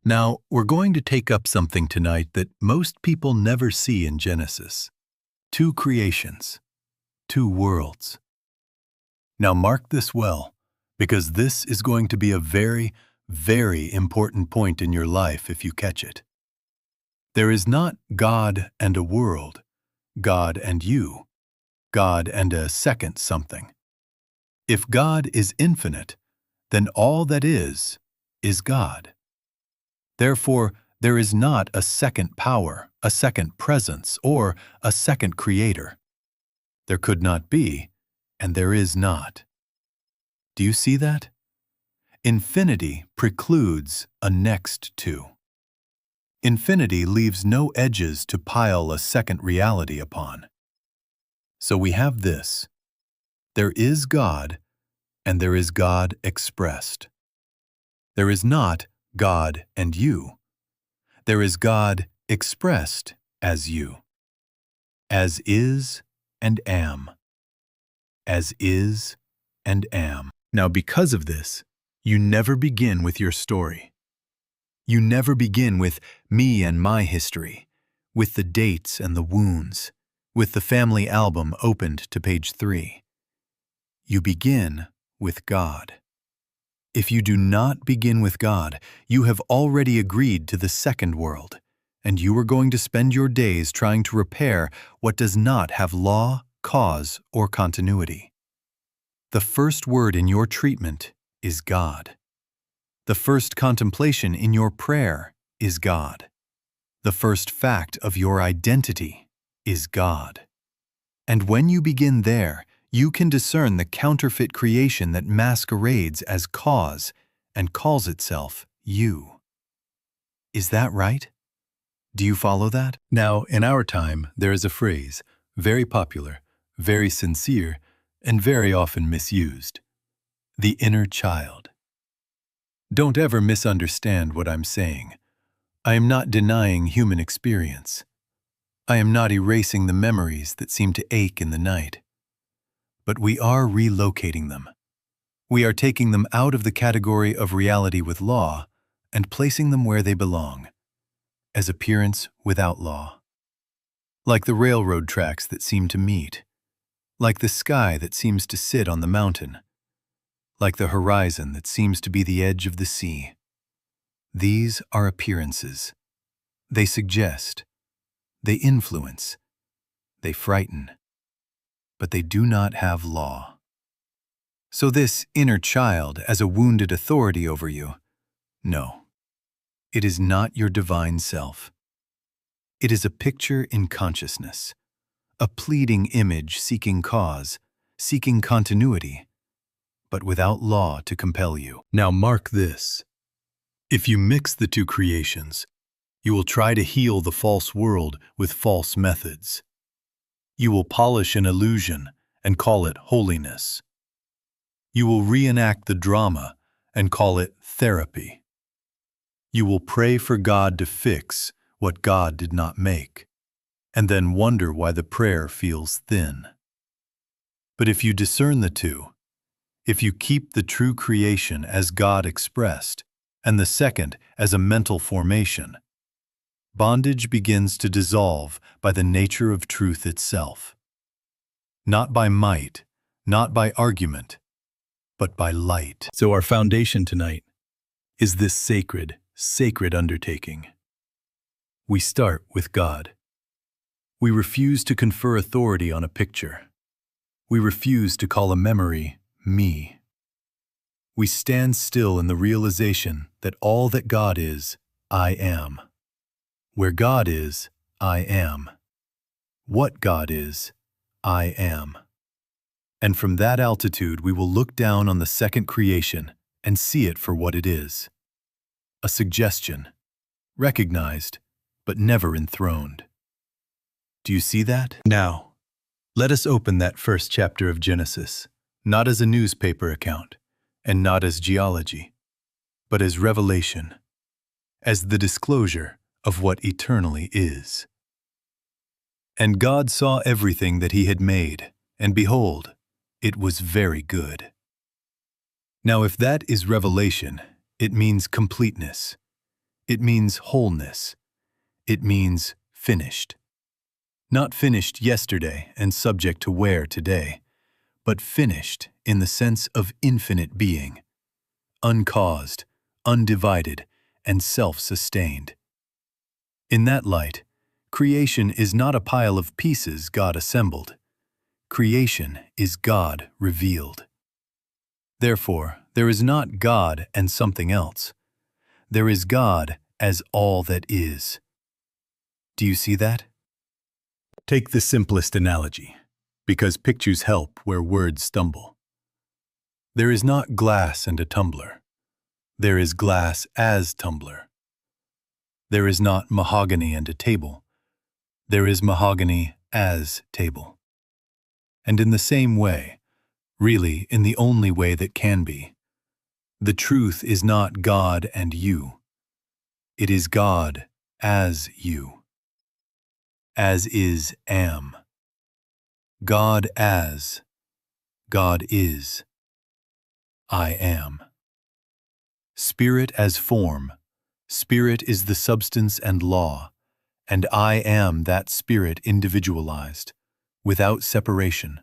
Now, we're going to take up something tonight that most people never see in Genesis. Two creations, two worlds. Now mark this well, because this is going to be a very, very important point in your life if you catch it. There is not God and a world, God and you, God and a second something. If God is infinite, then all that is God. Therefore, there is not a second power, a second presence, or a second creator. There could not be, and there is not. Do you see that? Infinity precludes a next to. Infinity leaves no edges to pile a second reality upon. So we have this. There is God, and there is God expressed. There is not God and you. There is God expressed as you. As is and am. As is and am. Now, because of this, you never begin with your story. You never begin with me and my history, with the dates and the wounds, with the family album opened to page 3. You begin with God. If you do not begin with God, you have already agreed to the second world, and you are going to spend your days trying to repair what does not have law, cause, or continuity. The first word in your treatment is God. The first contemplation in your prayer is God. The first fact of your identity is God. And when you begin there, you can discern the counterfeit creation that masquerades as cause and calls itself you. Is that right? Do you follow that? Now, in our time, there is a phrase, very popular, very sincere, and very often misused. The inner child. Don't ever misunderstand what I'm saying. I am not denying human experience. I am not erasing the memories that seem to ache in the night. But we are relocating them. We are taking them out of the category of reality with law and placing them where they belong, as appearance without law. Like the railroad tracks that seem to meet, like the sky that seems to sit on the mountain, like the horizon that seems to be the edge of the sea. These are appearances. They suggest, they influence, they frighten, but they do not have law. So this inner child as a wounded authority over you, no, it is not your divine self. It is a picture in consciousness, a pleading image seeking cause, seeking continuity, but without law to compel you. Now mark this. If you mix the two creations, you will try to heal the false world with false methods. You will polish an illusion and call it holiness. You will reenact the drama and call it therapy. You will pray for God to fix what God did not make, and then wonder why the prayer feels thin. But if you discern the two, if you keep the true creation as God expressed, and the second as a mental formation, bondage begins to dissolve by the nature of truth itself. Not by might, not by argument, but by light. So our foundation tonight is this sacred, sacred undertaking. We start with God. We refuse to confer authority on a picture. We refuse to call a memory me. We stand still in the realization that all that God is, I am. Where God is, I am. What God is, I am. And from that altitude we will look down on the second creation and see it for what it is. A suggestion, recognized, but never enthroned. Do you see that? Now, let us open that first chapter of Genesis, not as a newspaper account, and not as geology, but as revelation, as the disclosure of what eternally is. And God saw everything that he had made, and behold, it was very good. Now if that is revelation, it means completeness. It means wholeness. It means finished. Not finished yesterday and subject to wear today, but finished in the sense of infinite being, uncaused, undivided, and self-sustained. In that light, creation is not a pile of pieces God assembled. Creation is God revealed. Therefore, there is not God and something else. There is God as all that is. Do you see that? Take the simplest analogy, because pictures help where words stumble. There is not glass and a tumbler. There is glass as tumbler. There is not mahogany and a table. There is mahogany as table. And in the same way, really in the only way that can be, the truth is not God and you. It is God as you. As is am. God as. God is. I am. Spirit as form. Spirit is the substance and law, and I am that spirit individualized, without separation,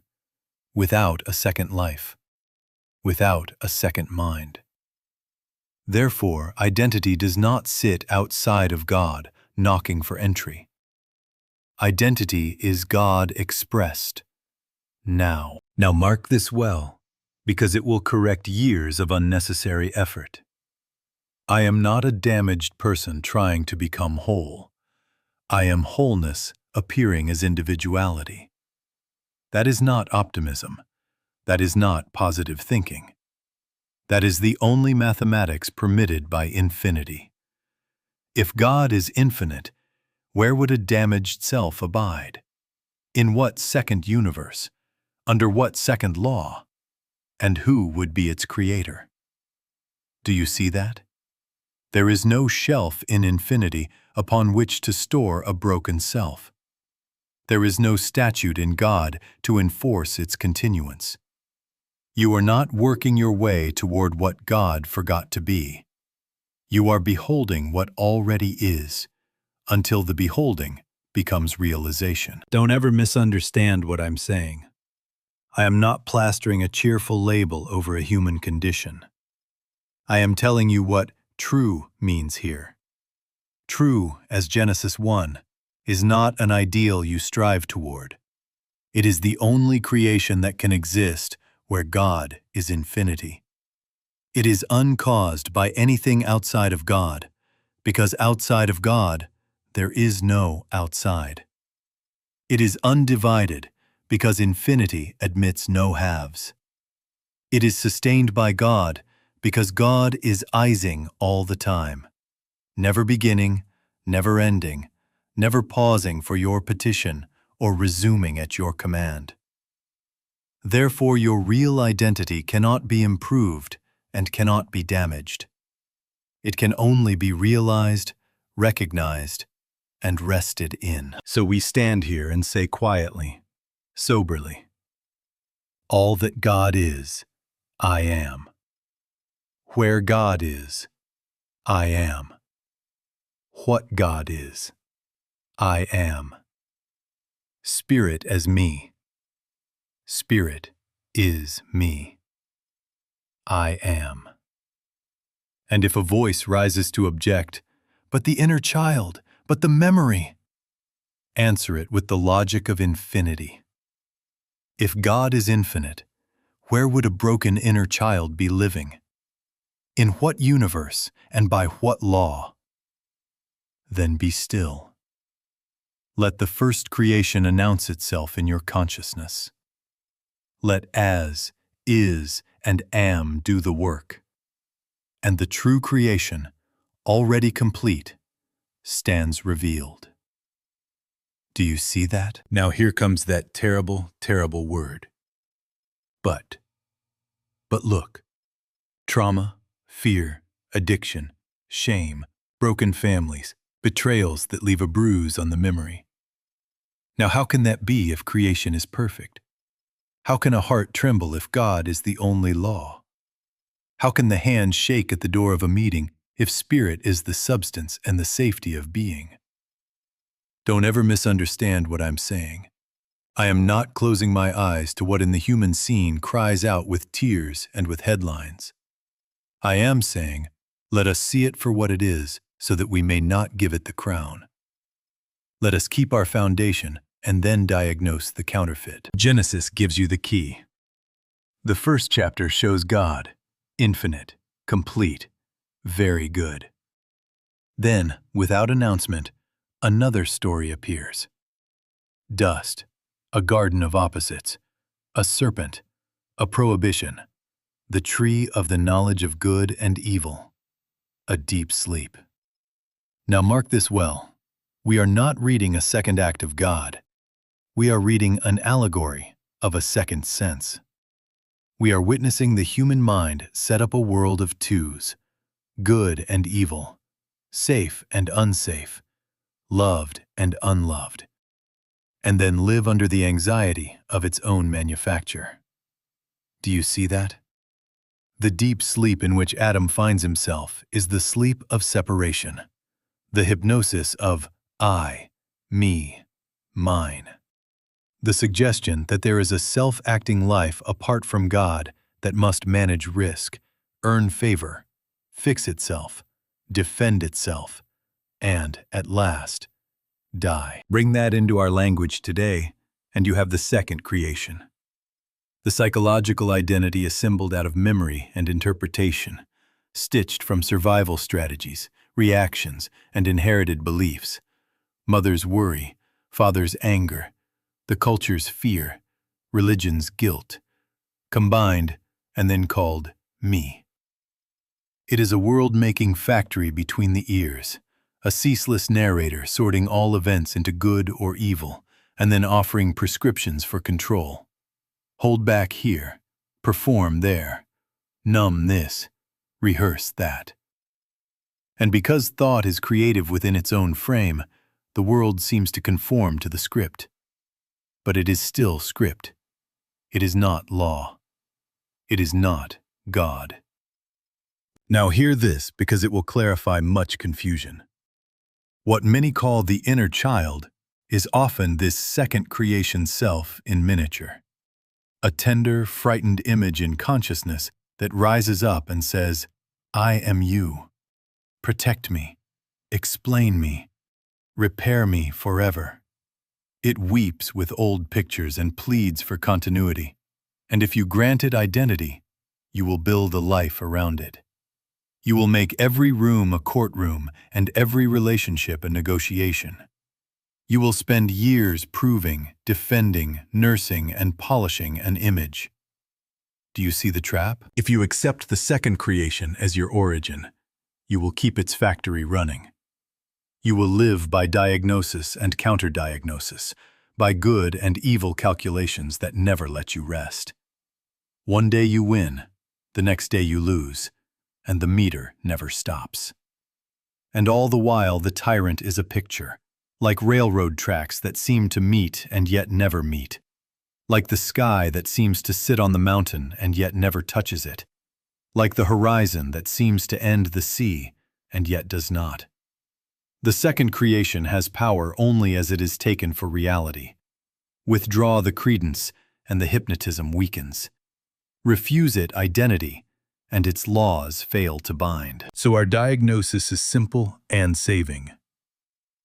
without a second life, without a second mind. Therefore, identity does not sit outside of God, knocking for entry. Identity is God expressed, now. Now mark this well, because it will correct years of unnecessary effort. I am not a damaged person trying to become whole. I am wholeness appearing as individuality. That is not optimism. That is not positive thinking. That is the only mathematics permitted by infinity. If God is infinite, where would a damaged self abide? In what second universe? Under what second law? And who would be its creator? Do you see that? There is no shelf in infinity upon which to store a broken self. There is no statute in God to enforce its continuance. You are not working your way toward what God forgot to be. You are beholding what already is, until the beholding becomes realization. Don't ever misunderstand what I'm saying. I am not plastering a cheerful label over a human condition. I am telling you what true means here. True, as Genesis 1, is not an ideal you strive toward. It is the only creation that can exist where God is infinity. It is uncaused by anything outside of God, because outside of God, there is no outside. It is undivided, because infinity admits no halves. It is sustained by God, because God is izing all the time, never beginning, never ending, never pausing for your petition or resuming at your command. Therefore, your real identity cannot be improved and cannot be damaged. It can only be realized, recognized, and rested in. So we stand here and say quietly, soberly, all that God is, I am. Where God is, I am. What God is, I am. Spirit as me. Spirit is me. I am. And if a voice rises to object, but the inner child, but the memory, answer it with the logic of infinity. If God is infinite, where would a broken inner child be living? In what universe and by what law? Then be still. Let the first creation announce itself in your consciousness. Let as, is, and am do the work. And the true creation, already complete, stands revealed. Do you see that? Now here comes that terrible, terrible word. But. But look. Trauma, fear, addiction, shame, broken families, betrayals that leave a bruise on the memory. Now how can that be if creation is perfect? How can a heart tremble if God is the only law? How can the hand shake at the door of a meeting if spirit is the substance and the safety of being? Don't ever misunderstand what I'm saying. I am not closing my eyes to what in the human scene cries out with tears and with headlines. I am saying, let us see it for what it is, so that we may not give it the crown. Let us keep our foundation and then diagnose the counterfeit. Genesis gives you the key. The first chapter shows God, infinite, complete, very good. Then, without announcement, another story appears. Dust, a garden of opposites, a serpent, a prohibition, the tree of the knowledge of good and evil, a deep sleep. Now mark this well. We are not reading a second act of God. We are reading an allegory of a second sense. We are witnessing the human mind set up a world of twos, good and evil, safe and unsafe, loved and unloved, and then live under the anxiety of its own manufacture. Do you see that? The deep sleep in which Adam finds himself is the sleep of separation, the hypnosis of I, me, mine. The suggestion that there is a self-acting life apart from God that must manage risk, earn favor, fix itself, defend itself, and, at last, die. Bring that into our language today, and you have the second creation. The psychological identity assembled out of memory and interpretation, stitched from survival strategies, reactions, and inherited beliefs. Mother's worry, father's anger, the culture's fear, religion's guilt, combined and then called me. It is a world-making factory between the ears, a ceaseless narrator sorting all events into good or evil, and then offering prescriptions for control. Hold back here, perform there, numb this, rehearse that. And because thought is creative within its own frame, the world seems to conform to the script. But it is still script. It is not law. It is not God. Now hear this, because it will clarify much confusion. What many call the inner child is often this second creation self in miniature. A tender, frightened image in consciousness that rises up and says, I am you. Protect me. Explain me. Repair me forever. It weeps with old pictures and pleads for continuity, and if you grant it identity, you will build a life around it. You will make every room a courtroom and every relationship a negotiation. You will spend years proving, defending, nursing, and polishing an image. Do you see the trap? If you accept the second creation as your origin, you will keep its factory running. You will live by diagnosis and counter-diagnosis, by good and evil calculations that never let you rest. One day you win, the next day you lose, and the meter never stops. And all the while the tyrant is a picture, like railroad tracks that seem to meet and yet never meet, like the sky that seems to sit on the mountain and yet never touches it, like the horizon that seems to end the sea and yet does not. The second creation has power only as it is taken for reality. Withdraw the credence, and the hypnotism weakens. Refuse it identity, and its laws fail to bind. So our diagnosis is simple and saving.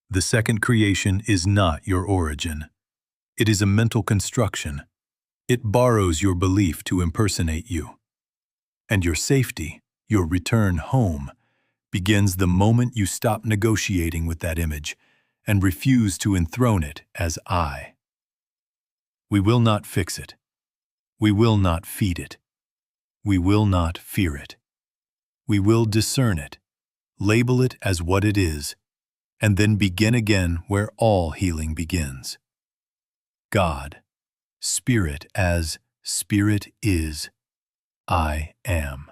The second creation is not your origin. It is a mental construction. It borrows your belief to impersonate you. And your safety, your return home, begins the moment you stop negotiating with that image and refuse to enthrone it as I. We will not fix it. We will not feed it. We will not fear it. We will discern it, label it as what it is, and then begin again where all healing begins. God, Spirit as Spirit is, I am.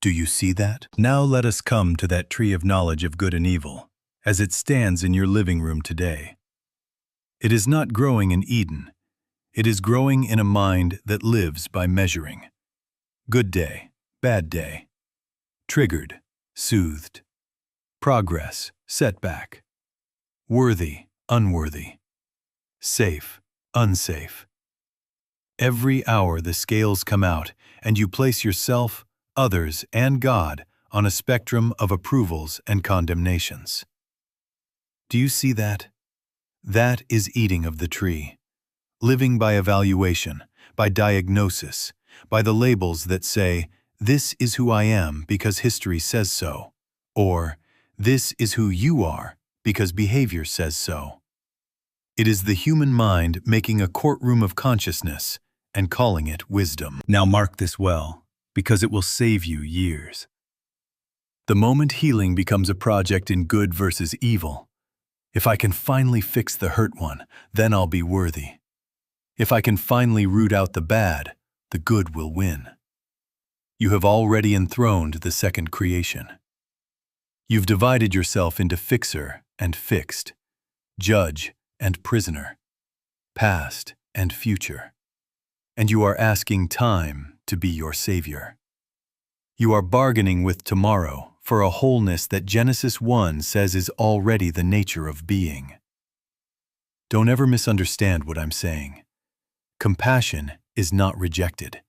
Do you see that? Now let us come to that tree of knowledge of good and evil, as it stands in your living room today. It is not growing in Eden. It is growing in a mind that lives by measuring. Good day, bad day. Triggered, soothed, progress, setback, worthy, unworthy, safe, unsafe. Every hour the scales come out and you place yourself, others, and God on a spectrum of approvals and condemnations. Do you see that? That is eating of the tree, living by evaluation, by diagnosis, by the labels that say, "This is who I am because history says so," or "This is who you are because behavior says so." It is the human mind making a courtroom of consciousness and calling it wisdom. Now mark this well, because it will save you years. The moment healing becomes a project in good versus evil, if I can finally fix the hurt one, then I'll be worthy. If I can finally root out the bad, the good will win. You have already enthroned the second creation. You've divided yourself into fixer and fixed, judge and prisoner, past and future. And you are asking time to be your savior. You are bargaining with tomorrow for a wholeness that Genesis 1 says is already the nature of being. Don't ever misunderstand what I'm saying. Compassion is not rejected.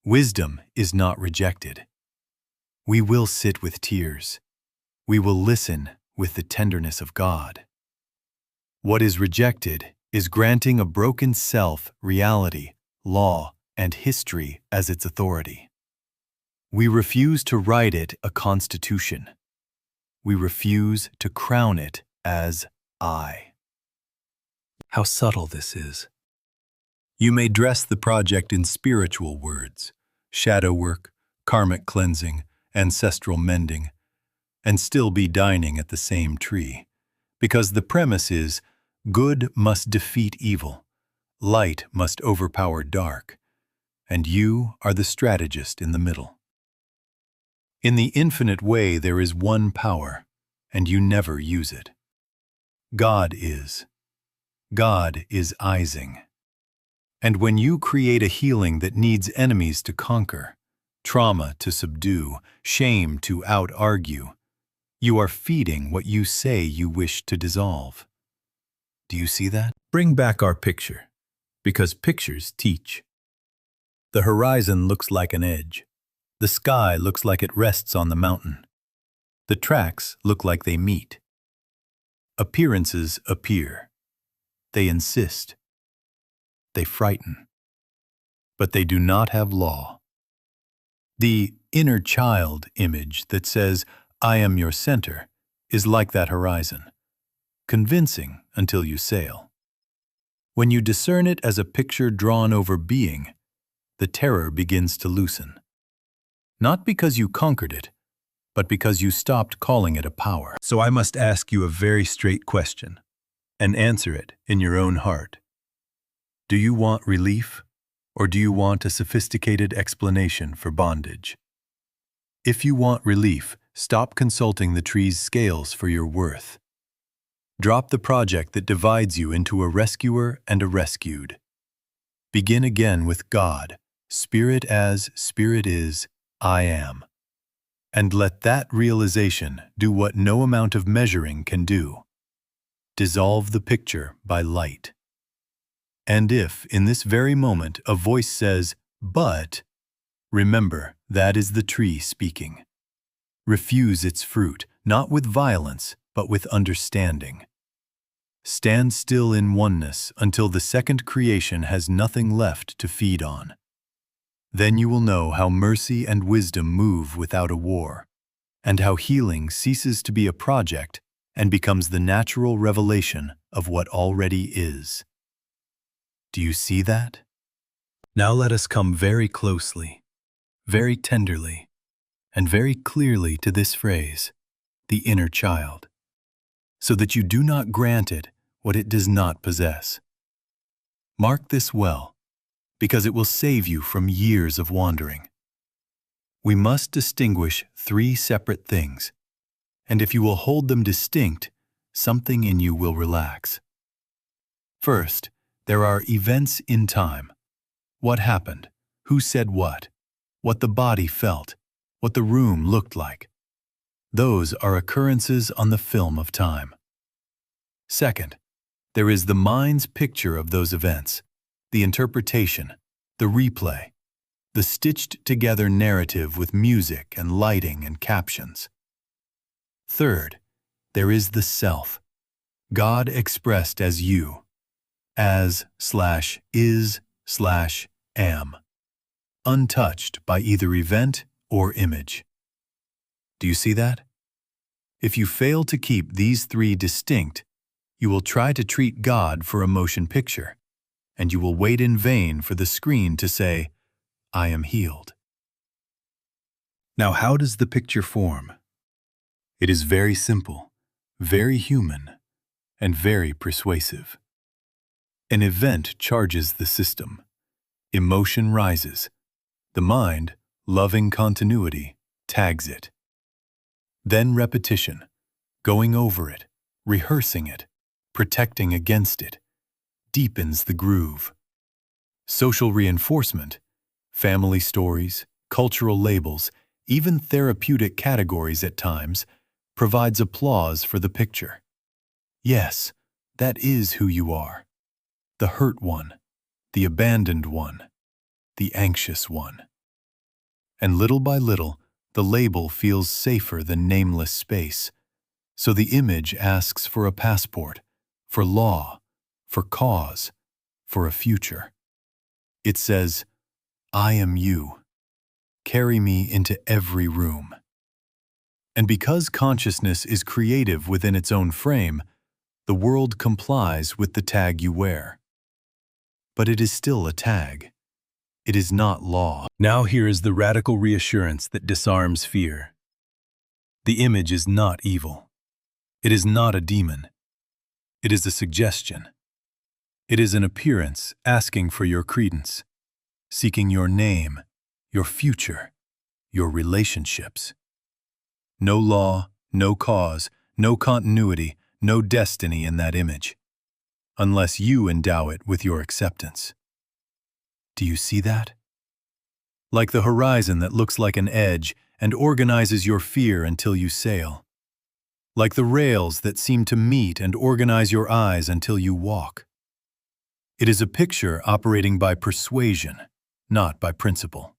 Wisdom is not rejected. We will sit with tears. We will listen with the tenderness of God. What is rejected is granting a broken self reality, law, and history as its authority. We refuse to write it a constitution. We refuse to crown it as I. How subtle this is. You may dress the project in spiritual words, shadow work, karmic cleansing, ancestral mending, and still be dining at the same tree, because the premise is good must defeat evil, light must overpower dark, and you are the strategist in the middle. In the infinite way there is one power, and you never use it. God is. God is Ising. And when you create a healing that needs enemies to conquer, trauma to subdue, shame to out-argue, you are feeding what you say you wish to dissolve. Do you see that? Bring back our picture, because pictures teach. The horizon looks like an edge. The sky looks like it rests on the mountain. The tracks look like they meet. Appearances appear. They insist. They frighten. But they do not have law. The inner child image that says, "I am your center," is like that horizon, convincing until you sail. When you discern it as a picture drawn over being, the terror begins to loosen. Not because you conquered it, but because you stopped calling it a power. So I must ask you a very straight question, and answer it in your own heart. Do you want relief, or do you want a sophisticated explanation for bondage? If you want relief, stop consulting the tree's scales for your worth. Drop the project that divides you into a rescuer and a rescued. Begin again with God, Spirit as Spirit is, I am. And let that realization do what no amount of measuring can do. Dissolve the picture by light. And if, in this very moment, a voice says, "But," remember, that is the tree speaking. Refuse its fruit, not with violence, but with understanding. Stand still in oneness until the second creation has nothing left to feed on. Then you will know how mercy and wisdom move without a war, and how healing ceases to be a project and becomes the natural revelation of what already is. Do you see that? Now let us come very closely, very tenderly, and very clearly to this phrase, the inner child, so that you do not grant it what it does not possess. Mark this well, because it will save you from years of wandering. We must distinguish three separate things, and if you will hold them distinct, something in you will relax. First, there are events in time. What happened? Who said what? What the body felt? What the room looked like? Those are occurrences on the film of time. Second, there is the mind's picture of those events, the interpretation, the replay, the stitched-together narrative with music and lighting and captions. Third, there is the self, God expressed as you, as/is/am, untouched by either event or image. Do you see that? If you fail to keep these three distinct, you will try to treat God for a motion picture, and you will wait in vain for the screen to say, "I am healed." Now, how does the picture form? It is very simple, very human, and very persuasive. An event charges the system. Emotion rises. The mind, loving continuity, tags it. Then repetition, going over it, rehearsing it, protecting against it, deepens the groove. Social reinforcement, family stories, cultural labels, even therapeutic categories at times, provides applause for the picture. Yes, that is who you are. The hurt one, the abandoned one, the anxious one. And little by little, the label feels safer than nameless space, so the image asks for a passport, for law, for cause, for a future. It says, "I am you. Carry me into every room." And because consciousness is creative within its own frame, the world complies with the tag you wear. But it is still a tag. It is not law. Now here is the radical reassurance that disarms fear. The image is not evil. It is not a demon. It is a suggestion. It is an appearance asking for your credence, seeking your name, your future, your relationships. No law, no cause, no continuity, no destiny in that image, unless you endow it with your acceptance. Do you see that? Like the horizon that looks like an edge and organizes your fear until you sail. Like the rails that seem to meet and organize your eyes until you walk. It is a picture operating by persuasion, not by principle.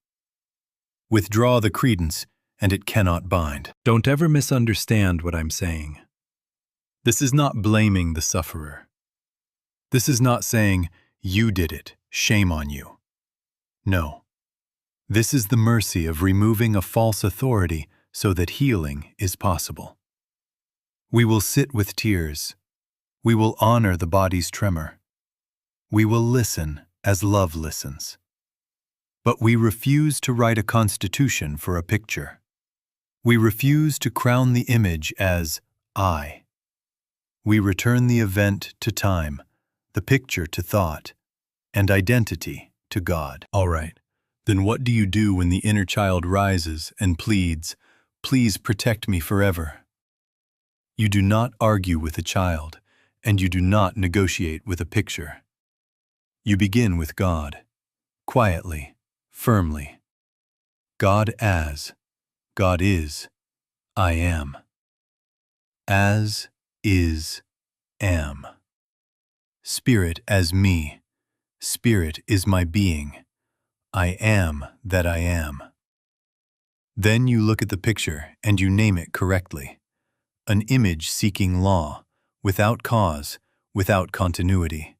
Withdraw the credence, and it cannot bind. Don't ever misunderstand what I'm saying. This is not blaming the sufferer. This is not saying, "You did it, shame on you." No. This is the mercy of removing a false authority so that healing is possible. We will sit with tears. We will honor the body's tremor. We will listen as love listens. But we refuse to write a constitution for a picture. We refuse to crown the image as I. We return the event to time, the picture to thought, and identity to God. All right, then what do you do when the inner child rises and pleads, "Please protect me forever"? You do not argue with a child, and you do not negotiate with a picture. You begin with God, quietly, firmly. God as, God is, I am. As, is, am. Spirit as me. Spirit is my being. I am that I am. Then you look at the picture and you name it correctly. An image seeking law, without cause, without continuity.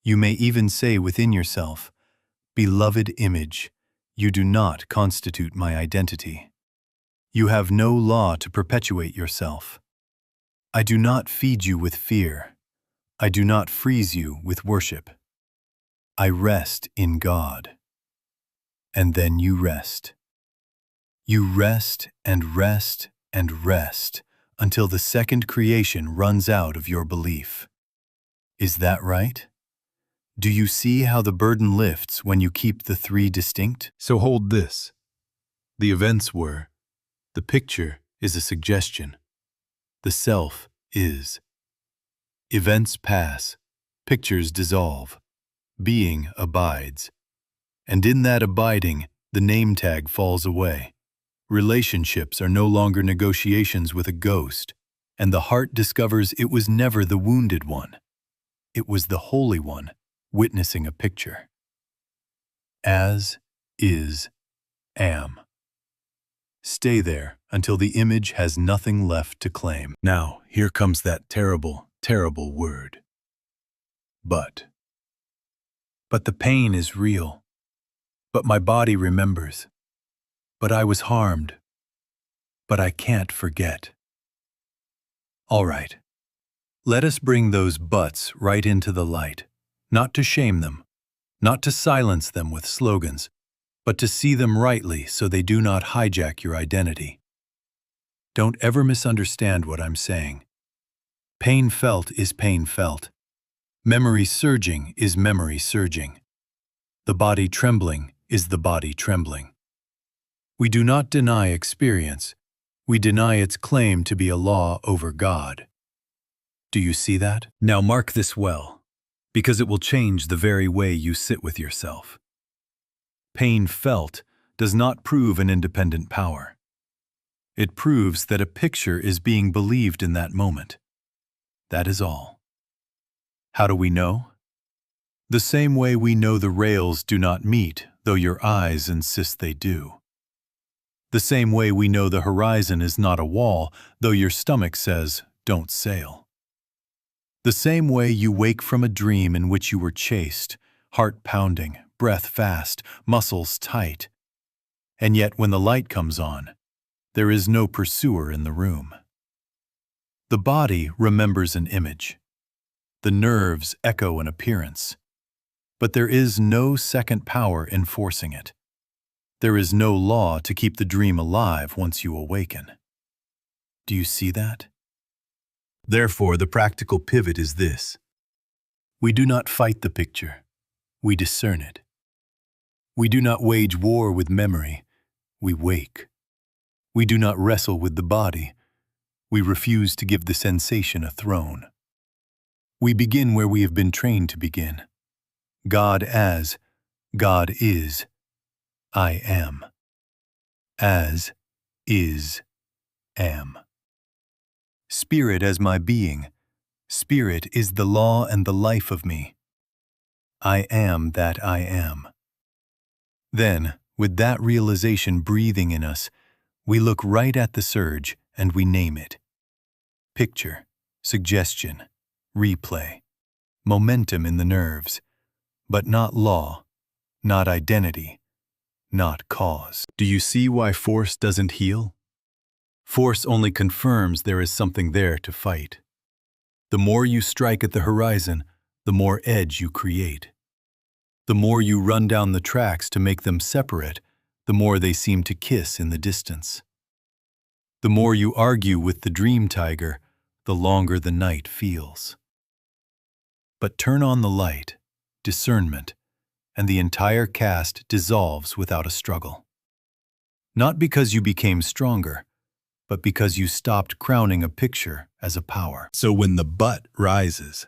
You may even say within yourself, "Beloved image, you do not constitute my identity. You have no law to perpetuate yourself. I do not feed you with fear. I do not freeze you with worship. I rest in God." And then you rest. You rest and rest and rest until the second creation runs out of your belief. Is that right? Do you see how the burden lifts when you keep the three distinct? So hold this. The events were, the picture is a suggestion. The self is. Events pass, pictures dissolve, being abides. And in that abiding, the name tag falls away. Relationships are no longer negotiations with a ghost, and the heart discovers it was never the wounded one. It was the Holy One witnessing a picture. As, is, am. Stay there until the image has nothing left to claim. Now, here comes that terrible, terrible word. But. But the pain is real. But my body remembers. But I was harmed. But I can't forget. All right. Let us bring those buts right into the light, not to shame them, not to silence them with slogans, but to see them rightly so they do not hijack your identity. Don't ever misunderstand what I'm saying. Pain felt is pain felt. Memory surging is memory surging. The body trembling is the body trembling. We do not deny experience. We deny its claim to be a law over God. Do you see that? Now mark this well, because it will change the very way you sit with yourself. Pain felt does not prove an independent power. It proves that a picture is being believed in that moment. That is all. How do we know? The same way we know the rails do not meet, though your eyes insist they do. The same way we know the horizon is not a wall, though your stomach says, don't sail. The same way you wake from a dream in which you were chased, heart pounding, breath fast, muscles tight. And yet when the light comes on, there is no pursuer in the room. The body remembers an image. The nerves echo an appearance. But there is no second power enforcing it. There is no law to keep the dream alive once you awaken. Do you see that? Therefore, the practical pivot is this. We do not fight the picture. We discern it. We do not wage war with memory. We wake. We do not wrestle with the body. We refuse to give the sensation a throne. We begin where we have been trained to begin. God as, God is, I am. As, is, am. Spirit as my being. Spirit is the law and the life of me. I am that I am. Then, with that realization breathing in us, we look right at the surge and we name it. Picture, suggestion, replay, momentum in the nerves, but not law, not identity, not cause. Do you see why force doesn't heal? Force only confirms there is something there to fight. The more you strike at the horizon, the more edge you create. The more you run down the tracks to make them separate, the more they seem to kiss in the distance. The more you argue with the dream tiger, the longer the night feels. But turn on the light, discernment, and the entire cast dissolves without a struggle. Not because you became stronger, but because you stopped crowning a picture as a power. So when the but rises,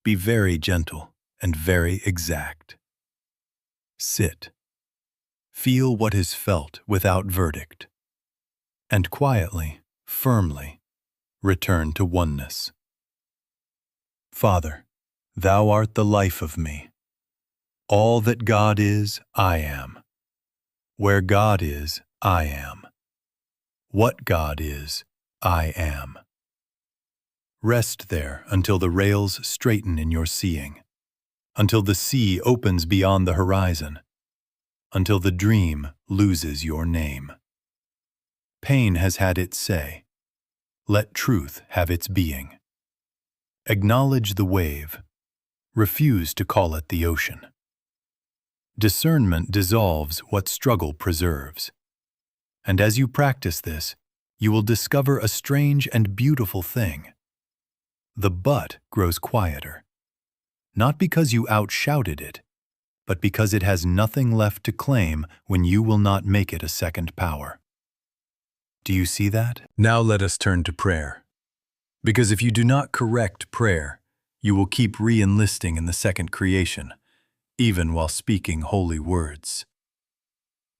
be very gentle and very exact. Sit. Feel what is felt without verdict. And quietly, firmly, return to oneness. Father, Thou art the life of me. All that God is, I am. Where God is, I am. What God is, I am. Rest there until the rails straighten in your seeing, until the sea opens beyond the horizon, until the dream loses your name. Pain has had its say. Let truth have its being. Acknowledge the wave. Refuse to call it the ocean. Discernment dissolves what struggle preserves. And as you practice this, you will discover a strange and beautiful thing. The but grows quieter, not because you outshouted it, but because it has nothing left to claim when you will not make it a second power. Do you see that? Now let us turn to prayer. Because if you do not correct prayer, you will keep re-enlisting in the second creation, even while speaking holy words.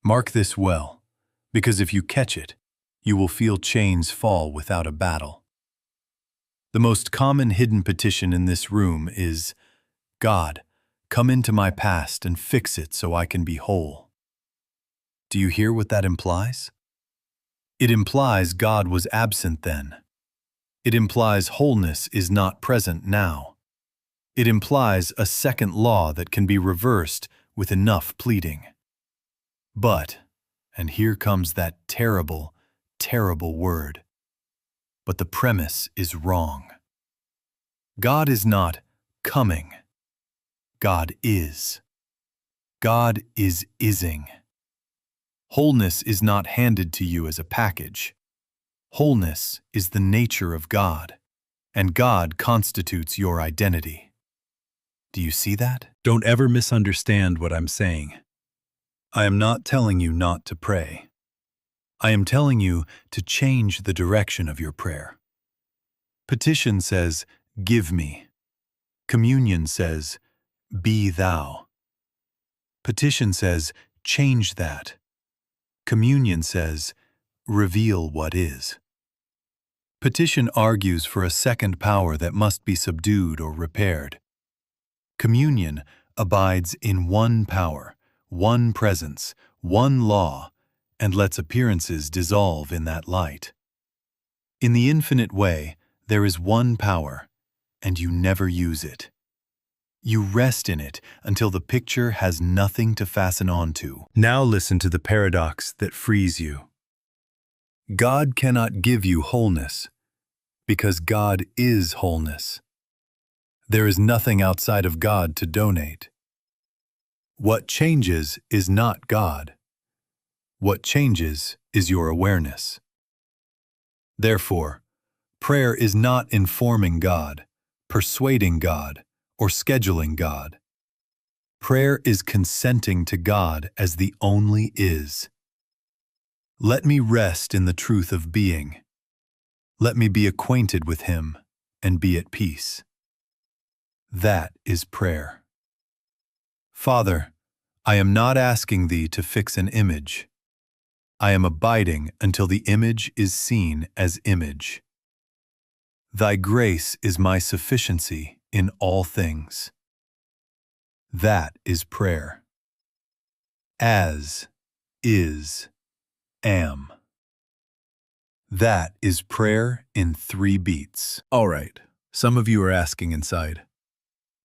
Mark this well. Because if you catch it, you will feel chains fall without a battle. The most common hidden petition in this room is, God, come into my past and fix it so I can be whole. Do you hear what that implies? It implies God was absent then. It implies wholeness is not present now. It implies a second law that can be reversed with enough pleading. But, and here comes that terrible, terrible word, but the premise is wrong. God is not coming. God is. God is ising. Wholeness is not handed to you as a package. Wholeness is the nature of God, and God constitutes your identity. Do you see that? Don't ever misunderstand what I'm saying. I am not telling you not to pray. I am telling you to change the direction of your prayer. Petition says, give me. Communion says, be thou. Petition says, change that. Communion says, reveal what is. Petition argues for a second power that must be subdued or repaired. Communion abides in one power, one presence, one law, and lets appearances dissolve in that light. In the infinite way, there is one power, and you never use it. You rest in it until the picture has nothing to fasten onto. Now listen to the paradox that frees you. God cannot give you wholeness, because God is wholeness. There is nothing outside of God to donate. What changes is not God. What changes is your awareness. Therefore, prayer is not informing God, persuading God, or scheduling God. Prayer is consenting to God as the only is. Let me rest in the truth of being. Let me be acquainted with Him and be at peace. That is prayer. Father, I am not asking Thee to fix an image. I am abiding until the image is seen as image. Thy grace is my sufficiency in all things. That is prayer. As, is, am. That is prayer in 3 beats. All right, some of you are asking inside,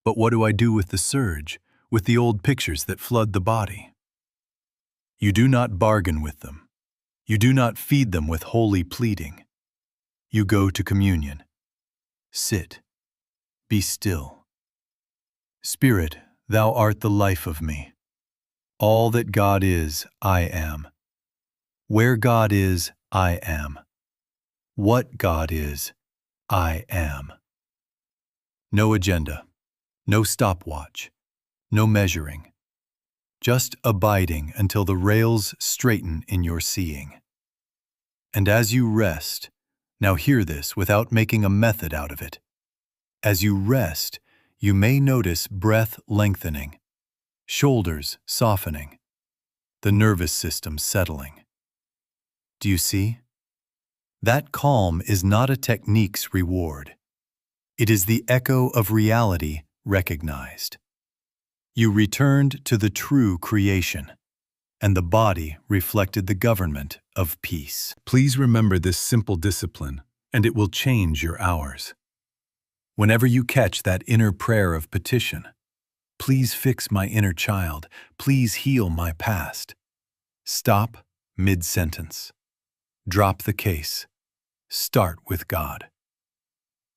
but what do I do with the surge, with the old pictures that flood the body? You do not bargain with them. You do not feed them with holy pleading. You go to communion. Sit. Be still. Spirit, Thou art the life of me. All that God is, I am. Where God is, I am. What God is, I am. No agenda, no stopwatch, no measuring. Just abiding until the rails straighten in your seeing. And as you rest, now hear this without making a method out of it. As you rest, you may notice breath lengthening, shoulders softening, the nervous system settling. Do you see? That calm is not a technique's reward. It is the echo of reality recognized. You returned to the true creation, and the body reflected the government of peace. Please remember this simple discipline, and it will change your hours. Whenever you catch that inner prayer of petition, please fix my inner child, please heal my past. Stop mid-sentence. Drop the case. Start with God.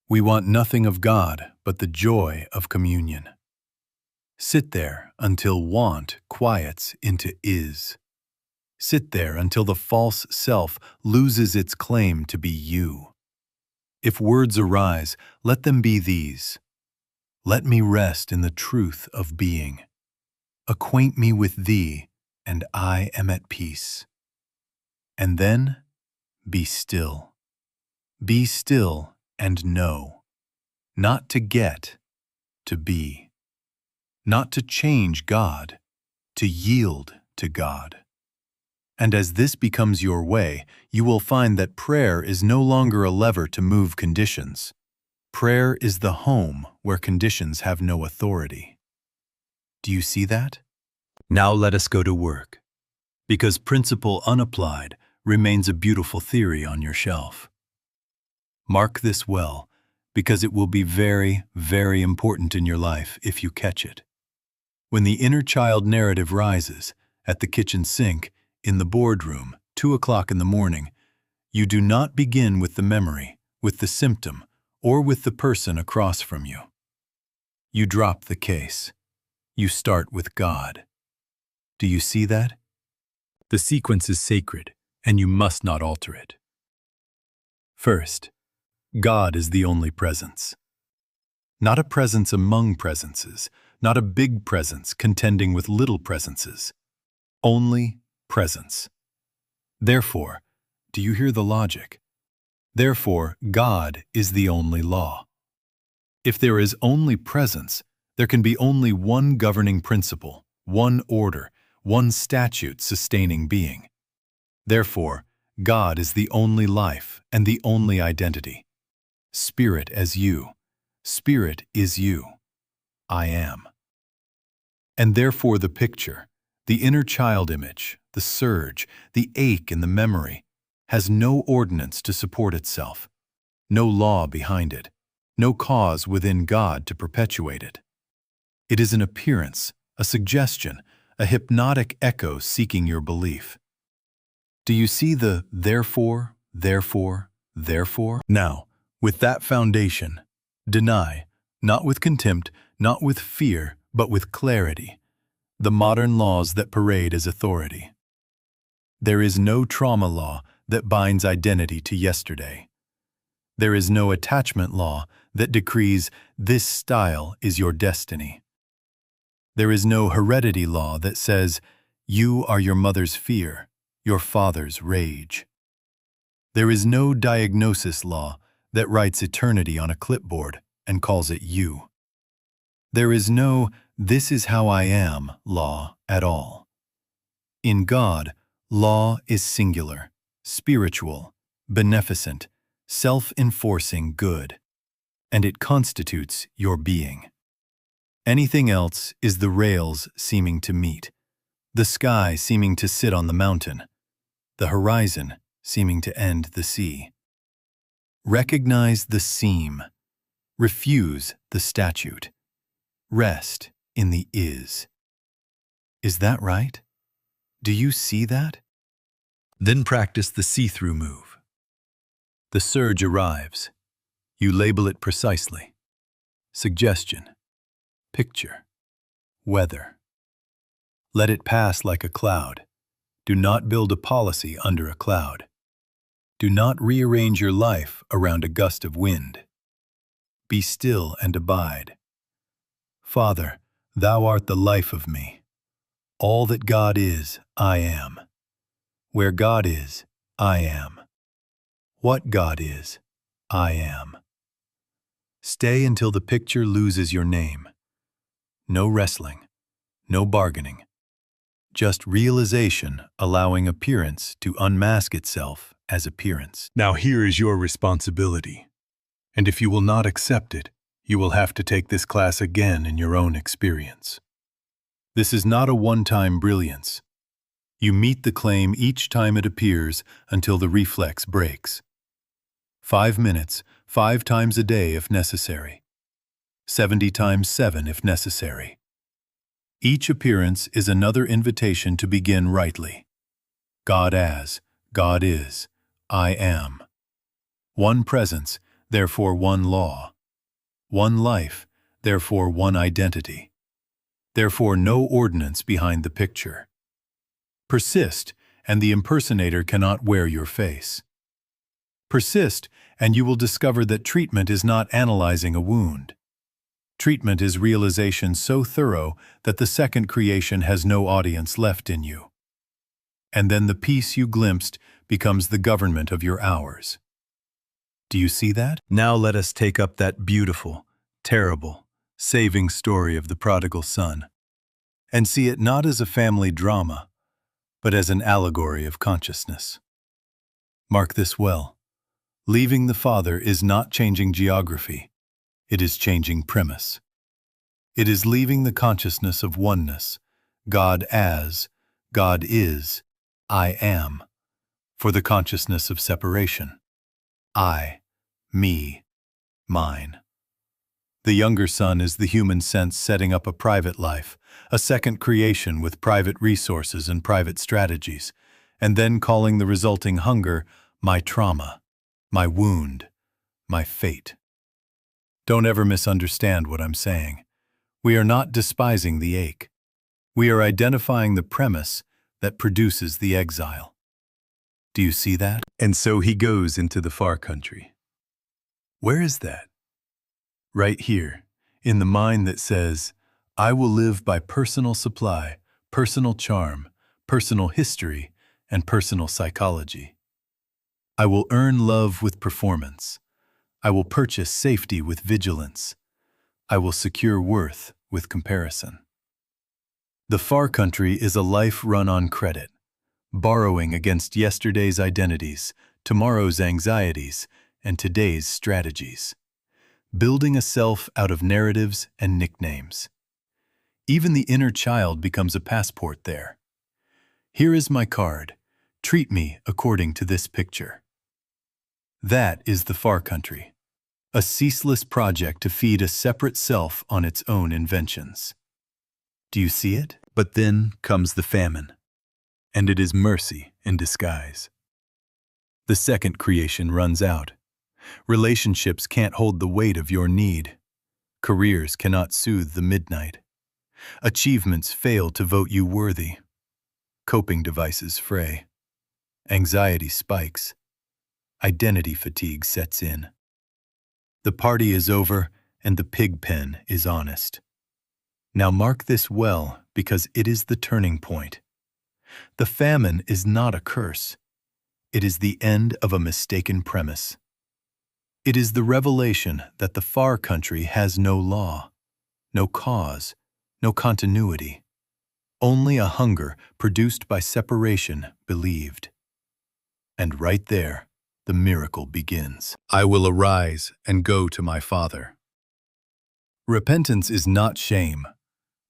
We want nothing of God but the joy of communion. Sit there until want quiets into is. Sit there until the false self loses its claim to be you. If words arise, let them be these. Let me rest in the truth of being. Acquaint me with Thee, and I am at peace. And then, be still. Be still and know. Not to get, to be. Not to change God, to yield to God. And as this becomes your way, you will find that prayer is no longer a lever to move conditions. Prayer is the home where conditions have no authority. Do you see that? Now let us go to work, because principle unapplied remains a beautiful theory on your shelf. Mark this well, because it will be very, very important in your life if you catch it. When the inner child narrative rises, at the kitchen sink, in the boardroom, 2 o'clock in the morning, you do not begin with the memory, with the symptom, or with the person across from you. You drop the case. You start with God. Do you see that? The sequence is sacred, and you must not alter it. First, God is the only presence. Not a presence among presences, not a big presence contending with little presences. Only presence. Therefore, do you hear the logic? Therefore, God is the only law. If there is only presence, there can be only one governing principle, one order, one statute sustaining being. Therefore, God is the only life and the only identity. Spirit as you. Spirit is you. I am. And therefore the picture, the inner child image, the surge, the ache in the memory, has no ordinance to support itself, no law behind it, no cause within God to perpetuate it. It is an appearance, a suggestion, a hypnotic echo seeking your belief. Do you see the therefore, therefore, therefore? Now, with that foundation, deny, not with contempt, not with fear, but with clarity, the modern laws that parade as authority. There is no trauma law that binds identity to yesterday. There is no attachment law that decrees this style is your destiny. There is no heredity law that says you are your mother's fear, your father's rage. There is no diagnosis law that writes eternity on a clipboard and calls it you. There is no "this is how I am" law at all. In God, law is singular, spiritual, beneficent, self-enforcing good, and it constitutes your being. Anything else is the rails seeming to meet, the sky seeming to sit on the mountain, the horizon seeming to end the sea. Recognize the seam. Refuse the statute. Rest in the is. Is that right? Do you see that? Then practice the see-through move. The surge arrives. You label it precisely. Suggestion. Picture. Weather. Let it pass like a cloud. Do not build a policy under a cloud. Do not rearrange your life around a gust of wind. Be still and abide. Father, thou art the life of me. All that God is, I am. Where God is, I am. What God is, I am. Stay until the picture loses your name. No wrestling, no bargaining. Just realization allowing appearance to unmask itself as appearance. Now here is your responsibility. And if you will not accept it, you will have to take this class again in your own experience. This is not a one-time brilliance. You meet the claim each time it appears until the reflex breaks. 5 minutes, 5 times a day if necessary. 70 times 7 if necessary. Each appearance is another invitation to begin rightly. God as, God is, I am. One presence, therefore one law. One life, therefore one identity. Therefore no ordinance behind the picture. Persist, and the impersonator cannot wear your face. Persist, and you will discover that treatment is not analyzing a wound. Treatment is realization so thorough that the second creation has no audience left in you. And then the peace you glimpsed becomes the government of your hours. Do you see that? Now let us take up that beautiful, terrible, saving story of the prodigal son, and see it not as a family drama, but as an allegory of consciousness. Mark this well. Leaving the Father is not changing geography. It is changing premise. It is leaving the consciousness of oneness, God as, God is, I am, for the consciousness of separation. I, me, mine. The younger son is the human sense setting up a private life, a second creation with private resources and private strategies, and then calling the resulting hunger my trauma, my wound, my fate. Don't ever misunderstand what I'm saying. We are not despising the ache. We are identifying the premise that produces the exile. Do you see that? And so he goes into the far country. Where is that? Right here, in the mind that says, I will live by personal supply, personal charm, personal history, and personal psychology. I will earn love with performance. I will purchase safety with vigilance. I will secure worth with comparison. The far country is a life run on credit, borrowing against yesterday's identities, tomorrow's anxieties, and today's strategies. Building a self out of narratives and nicknames. Even the inner child becomes a passport there. Here is my card. Treat me according to this picture. That is the far country, a ceaseless project to feed a separate self on its own inventions. Do you see it? But then comes the famine, and it is mercy in disguise. The second creation runs out. Relationships can't hold the weight of your need. Careers cannot soothe the midnight. Achievements fail to vote you worthy. Coping devices fray. Anxiety spikes. Identity fatigue sets in. The party is over and the pig pen is honest. Now mark this well, because it is the turning point. The famine is not a curse. It is the end of a mistaken premise. It is the revelation that the far country has no law, no cause, no continuity, only a hunger produced by separation believed. And right there, the miracle begins. I will arise and go to my Father. Repentance is not shame.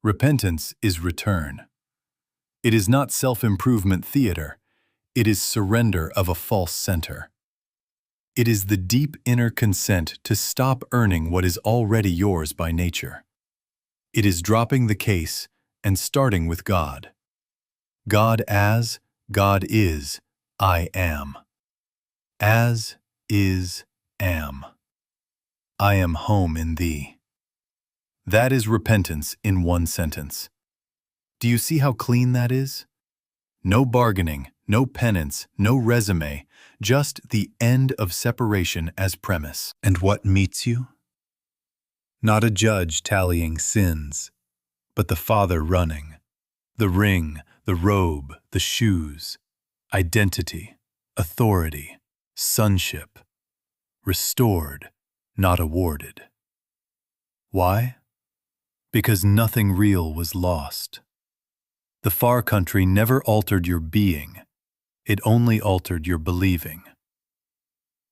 Repentance is return. It is not self-improvement theater. It is surrender of a false center. It is the deep inner consent to stop earning what is already yours by nature. It is dropping the case and starting with God. God as, God is, I am. As, is, am. I am home in thee. That is repentance in one sentence. Do you see how clean that is? No bargaining, no penance, no resume, just the end of separation as premise. And what meets you? Not a judge tallying sins, but the Father running. The ring, the robe, the shoes, identity, authority, sonship, restored, not awarded. Why? Because nothing real was lost. The far country never altered your being. It only altered your believing.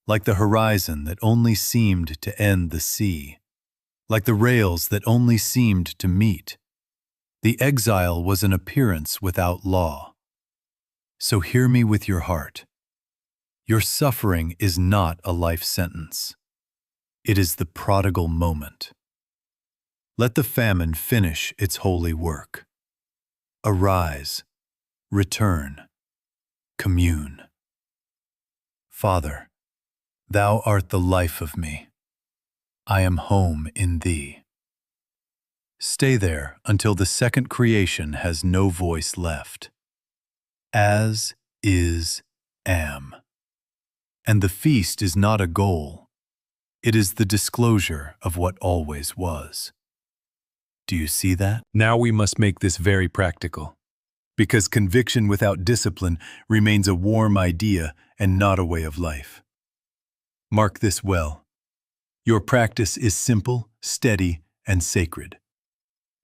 Like the horizon that only seemed to end the sea, like the rails that only seemed to meet, the exile was an appearance without law. So hear me with your heart. Your suffering is not a life sentence. It is the prodigal moment. Let the famine finish its holy work. Arise, return, commune. Father, thou art the life of me. I am home in thee. Stay there until the second creation has no voice left. As, is, am. And the feast is not a goal. It is the disclosure of what always was. Do you see that? Now we must make this very practical, because conviction without discipline remains a warm idea and not a way of life. Mark this well. Your practice is simple, steady, and sacred.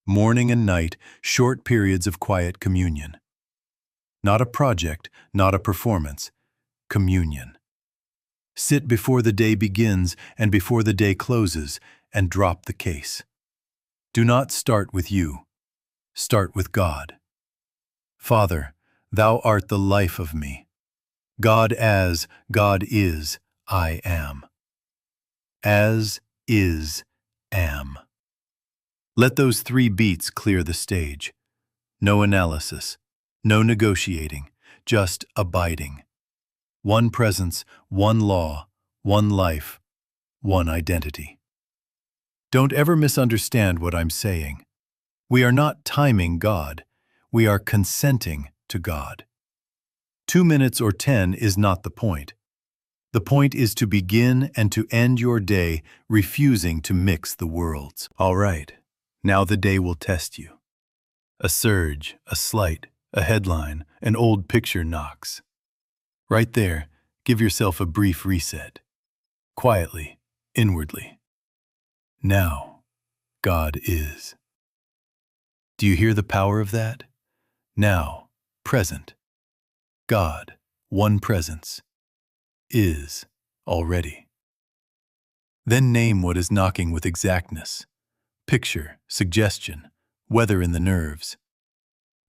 Morning and night, short periods of quiet communion. Not a project, not a performance. Communion. Sit before the day begins and before the day closes, and drop the case. Do not start with you. Start with God. Father, thou art the life of me. God as, God is, I am. As, is, am. Let those 3 beats clear the stage. No analysis, no negotiating, just abiding. One presence, one law, one life, one identity. Don't ever misunderstand what I'm saying. We are not timing God. We are consenting to God. 2 minutes or 10 is not the point. The point is to begin and to end your day refusing to mix the worlds. All right, now the day will test you. A surge, a slight, a headline, an old picture knocks. Right there, give yourself a brief reset. Quietly, inwardly. Now, God is. Do you hear the power of that? Now, present. God, one presence, is already. Then name what is knocking with exactness. Picture, suggestion, weather in the nerves.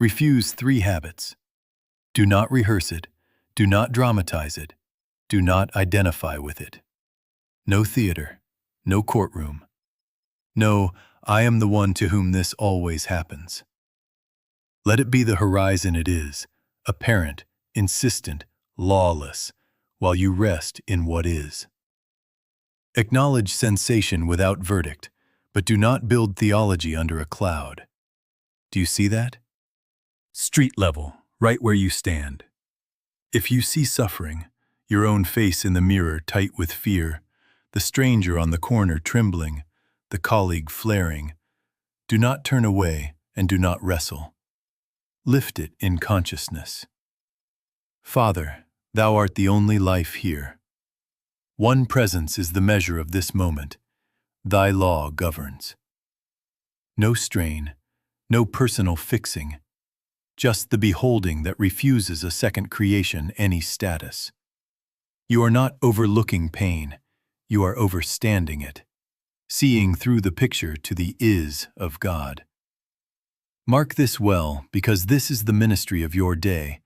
Refuse 3 habits. Do not rehearse it. Do not dramatize it. Do not identify with it. No theater. No courtroom. No, I am the one to whom this always happens. Let it be the horizon it is, apparent, insistent, lawless, while you rest in what is. Acknowledge sensation without verdict, but do not build theology under a cloud. Do you see that? Street level, right where you stand. If you see suffering, your own face in the mirror tight with fear, the stranger on the corner trembling, the colleague flaring, do not turn away and do not wrestle. Lift it in consciousness. Father, thou art the only life here. One presence is the measure of this moment. Thy law governs. No strain, no personal fixing, just the beholding that refuses a second creation any status. You are not overlooking pain, you are overstanding it, seeing through the picture to the is of God. Mark this well, because this is the ministry of your day,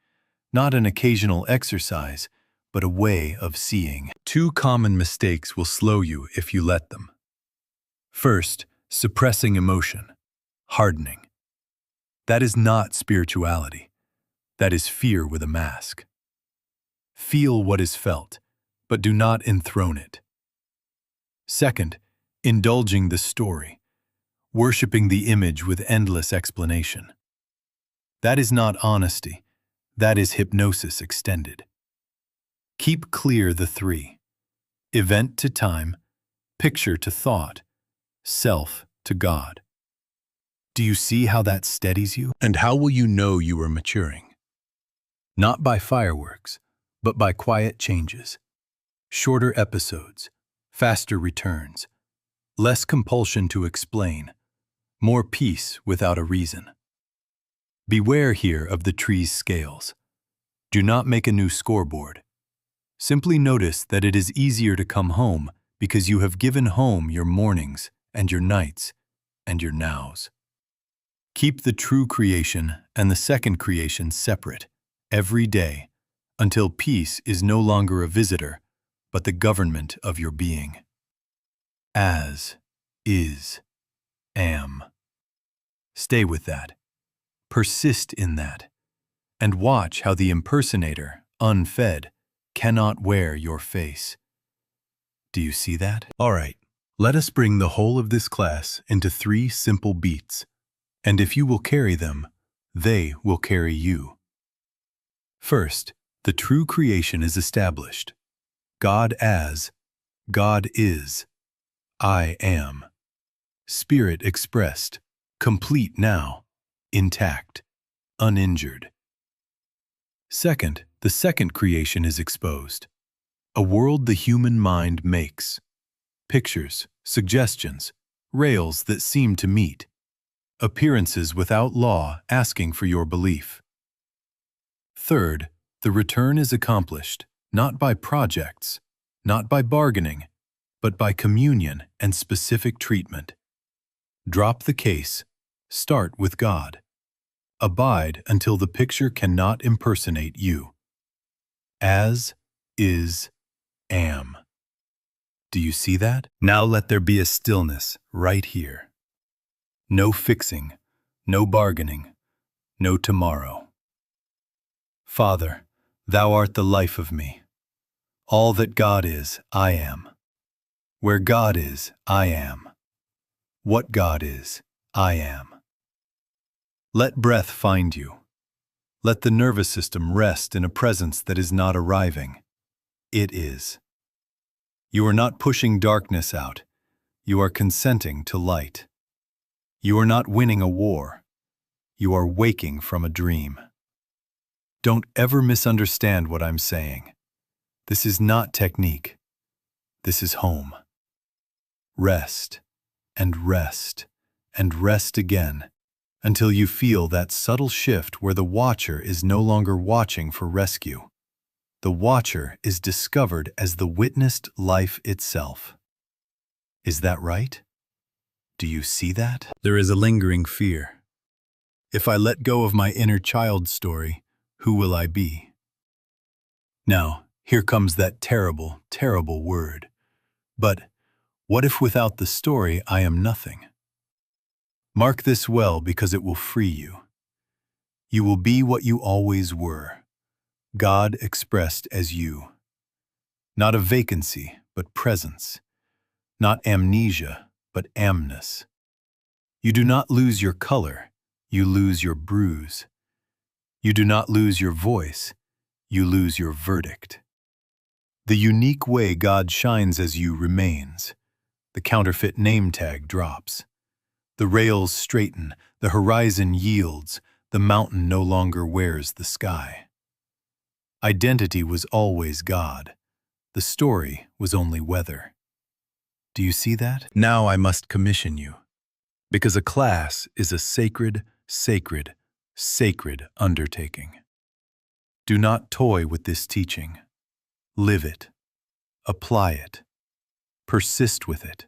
not an occasional exercise, but a way of seeing. 2 common mistakes will slow you if you let them. First, suppressing emotion, hardening. That is not spirituality. That is fear with a mask. Feel what is felt, but do not enthrone it. Second, indulging the story, worshiping the image with endless explanation. That is not honesty. That is hypnosis extended. Keep clear the 3. Event to time, picture to thought, self to God. Do you see how that steadies you? And how will you know you are maturing? Not by fireworks, but by quiet changes. Shorter episodes, faster returns, less compulsion to explain, more peace without a reason. Beware here of the tree's scales. Do not make a new scoreboard. Simply notice that it is easier to come home because you have given home your mornings and your nights and your nows. Keep the true creation and the second creation separate every day until peace is no longer a visitor, but the government of your being. As, is, am. Stay with that. Persist in that. And watch how the impersonator, unfed, cannot wear your face. Do you see that? All right, let us bring the whole of this class into 3 simple beats. And if you will carry them, they will carry you. First, the true creation is established. God as, God is, I am. Spirit expressed, complete now, intact, uninjured. Second, the second creation is exposed. A world the human mind makes. Pictures, suggestions, rails that seem to meet. Appearances without law asking for your belief. Third, the return is accomplished, not by projects, not by bargaining, but by communion and specific treatment. Drop the case. Start with God. Abide until the picture cannot impersonate you. As, is, am. Do you see that? Now let there be a stillness right here. No fixing, no bargaining, no tomorrow. Father, thou art the life of me. All that God is, I am. Where God is, I am. What God is, I am. Let breath find you. Let the nervous system rest in a presence that is not arriving. It is. You are not pushing darkness out. You are consenting to light. You are not winning a war. You are waking from a dream. Don't ever misunderstand what I'm saying. This is not technique. This is home. Rest, and rest, and rest again, until you feel that subtle shift where the watcher is no longer watching for rescue. The watcher is discovered as the witnessed life itself. Is that right? Do you see that? There is a lingering fear. If I let go of my inner child story, who will I be? Now, here comes that terrible, terrible word. But what if without the story I am nothing? Mark this well because it will free you. You will be what you always were, God expressed as you. Not a vacancy, but presence. Not amnesia, but amness. You do not lose your color, you lose your bruise. You do not lose your voice, you lose your verdict. The unique way God shines as you remains. The counterfeit name tag drops. The rails straighten, the horizon yields, the mountain no longer wears the sky. Identity was always God. The story was only weather. Do you see that? Now I must commission you, because a class is a sacred, sacred, sacred undertaking. Do not toy with this teaching. Live it. Apply it. Persist with it.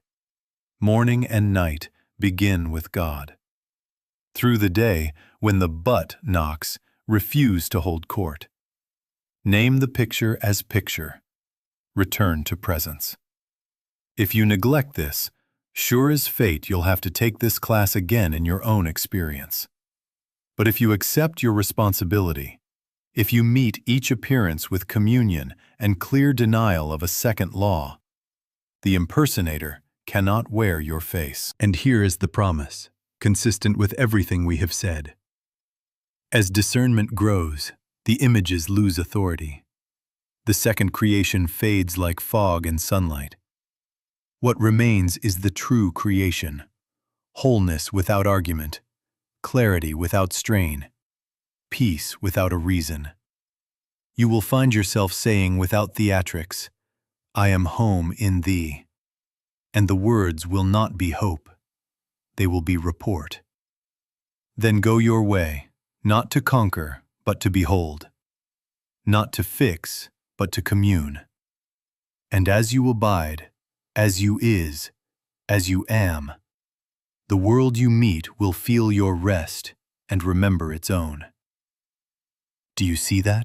Morning and night begin with God. Through the day, when the but knocks, refuse to hold court. Name the picture as picture. Return to presence. If you neglect this, sure as fate you'll have to take this class again in your own experience. But if you accept your responsibility, if you meet each appearance with communion and clear denial of a second law, the impersonator cannot wear your face. And here is the promise, consistent with everything we have said. As discernment grows, the images lose authority. The second creation fades like fog in sunlight. What remains is the true creation, wholeness without argument, clarity without strain, peace without a reason. You will find yourself saying without theatrics, I am home in thee. And the words will not be hope. They will be report. Then go your way, not to conquer, but to behold. Not to fix, but to commune. And as you abide, as you is, as you am, the world you meet will feel your rest and remember its own. Do you see that?